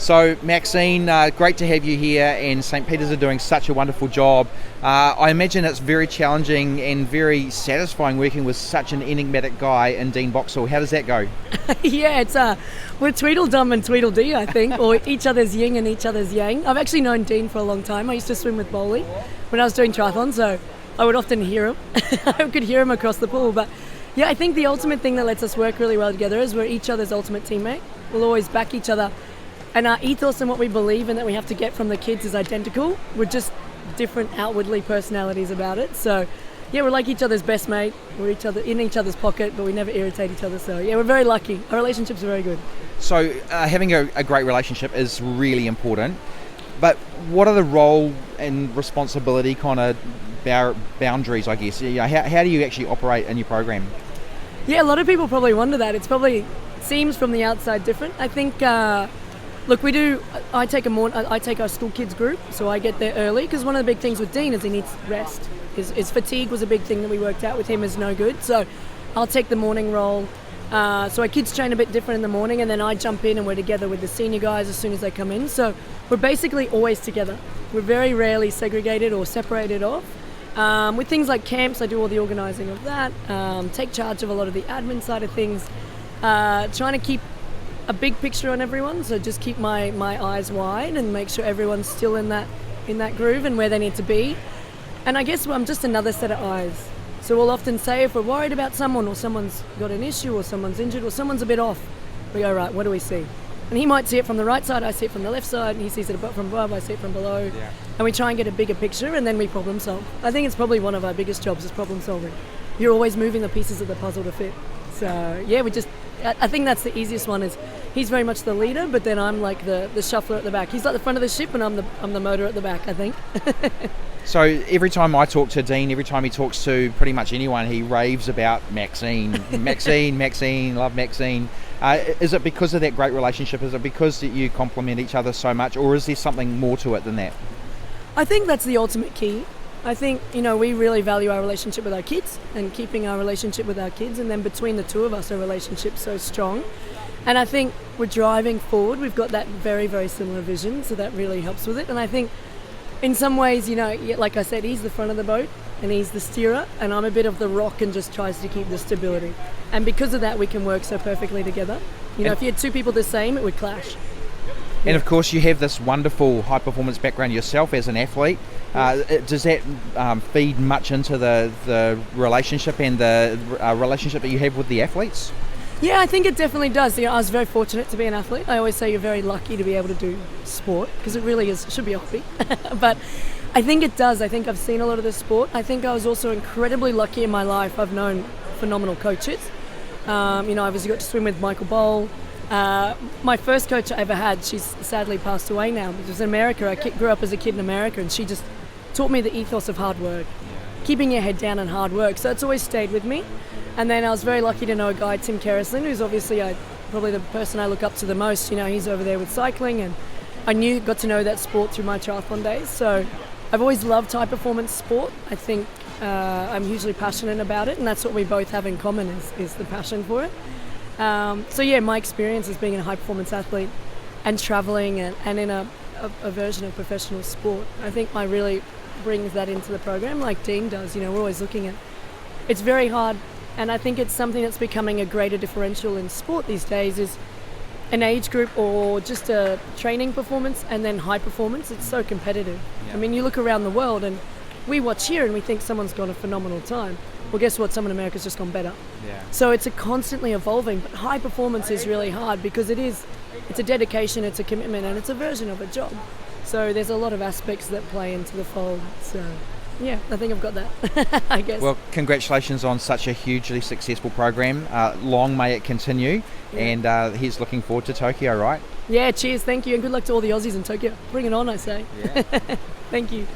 So Maxine, great to have you here, and St. Peter's are doing such a wonderful job. I imagine it's very challenging and very satisfying working with such an enigmatic guy in Dean Boxall. How does that go? Yeah, it's we're Tweedledum and Tweedledee, I think, or each other's yin and each other's yang. I've actually known Dean for a long time. I used to swim with Bowley when I was doing triathlon, so I would often hear him. I could hear him across the pool. But yeah, I think the ultimate thing that lets us work really well together is we're each other's ultimate teammate. We'll always back each other. And our ethos and what we believe and that we have to get from the kids is identical. We're just different outwardly personalities about it. So yeah, we're like each other's best mate. We're in each other's pocket, but we never irritate each other. So yeah, we're very lucky. Our relationships are very good. So having a great relationship is really important. But what are the role and responsibility kind of boundaries, I guess? Yeah, how do you actually operate in your program? Yeah, a lot of people probably wonder that. It's probably seems from the outside different. I think. Look, we do. I take our school kids group, so I get there early because one of the big things with Dean is he needs rest. His fatigue was a big thing that we worked out with him is no good. So I'll take the morning role. So our kids train a bit different in the morning, and then I jump in and we're together with the senior guys as soon as they come in. So we're basically always together. We're very rarely segregated or separated off. With things like camps, I do all the organising of that. Take charge of a lot of the admin side of things. Trying to keep a big picture on everyone, so just keep my eyes wide and make sure everyone's still in that groove and where they need to be. And I guess I'm just another set of eyes. So we'll often say if we're worried about someone or someone's got an issue or someone's injured or someone's a bit off, we go, right, what do we see? And he might see it from the right side, I see it from the left side, and he sees it from above, I see it from below. Yeah. And we try and get a bigger picture and then we problem solve. I think it's probably one of our biggest jobs is problem solving. You're always moving the pieces of the puzzle to fit. So yeah, I think that's the easiest one is he's very much the leader, but then I'm like the shuffler at the back. He's like the front of the ship and I'm the motor at the back, I think. So every time I talk to Dean, every time he talks to pretty much anyone, he raves about Maxine. Maxine, love Maxine. Is it because of that great relationship? Is it because that you complement each other so much, or is there something more to it than that? I think that's the ultimate key. I think, we really value our relationship with our kids and keeping our relationship with our kids, and then between the two of us, our relationship's so strong. And I think we're driving forward. We've got that very, very similar vision, so that really helps with it. And I think in some ways, like I said, he's the front of the boat and he's the steerer, and I'm a bit of the rock and just tries to keep the stability. And because of that, we can work so perfectly together. If you had two people the same, it would clash. And of course, you have this wonderful high-performance background yourself as an athlete. Does that feed much into the relationship and the relationship that you have with the athletes? Yeah, I think it definitely does. I was very fortunate to be an athlete. I always say you're very lucky to be able to do sport because it really should be a hobby. But I think it does. I think I've seen a lot of the sport. I think I was also incredibly lucky in my life. I've known phenomenal coaches. I obviously got to swim with Michael Bowl. My first coach I ever had, she's sadly passed away now, but it was in America. I grew up as a kid in America, and she just taught me the ethos of hard work, keeping your head down and hard work. So it's always stayed with me. And then I was very lucky to know a guy, Tim Kerrison, who's obviously probably the person I look up to the most. He's over there with cycling, and I got to know that sport through my triathlon days. So I've always loved high performance sport. I think I'm hugely passionate about it, and that's what we both have in common is the passion for it. So yeah, my experience as being a high performance athlete and traveling and in a version of professional sport, I think I really brings that into the program like Dean does. We're always looking at, it's very hard, and I think it's something that's becoming a greater differential in sport these days is an age group or just a training performance and then high performance. It's so competitive. Yeah. I mean, you look around the world and we watch here and we think someone's got a phenomenal time. Well, guess what? Someone in America's just gone better. Yeah. So it's a constantly evolving, but high performance is really hard because it's a dedication, it's a commitment, and it's a version of a job. So there's a lot of aspects that play into the fold. So yeah, I think I've got that, I guess. Well, congratulations on such a hugely successful program. Long may it continue. Yeah. And he's looking forward to Tokyo, right? Yeah, cheers, thank you, and good luck to all the Aussies in Tokyo. Bring it on, I say. Yeah. Thank you.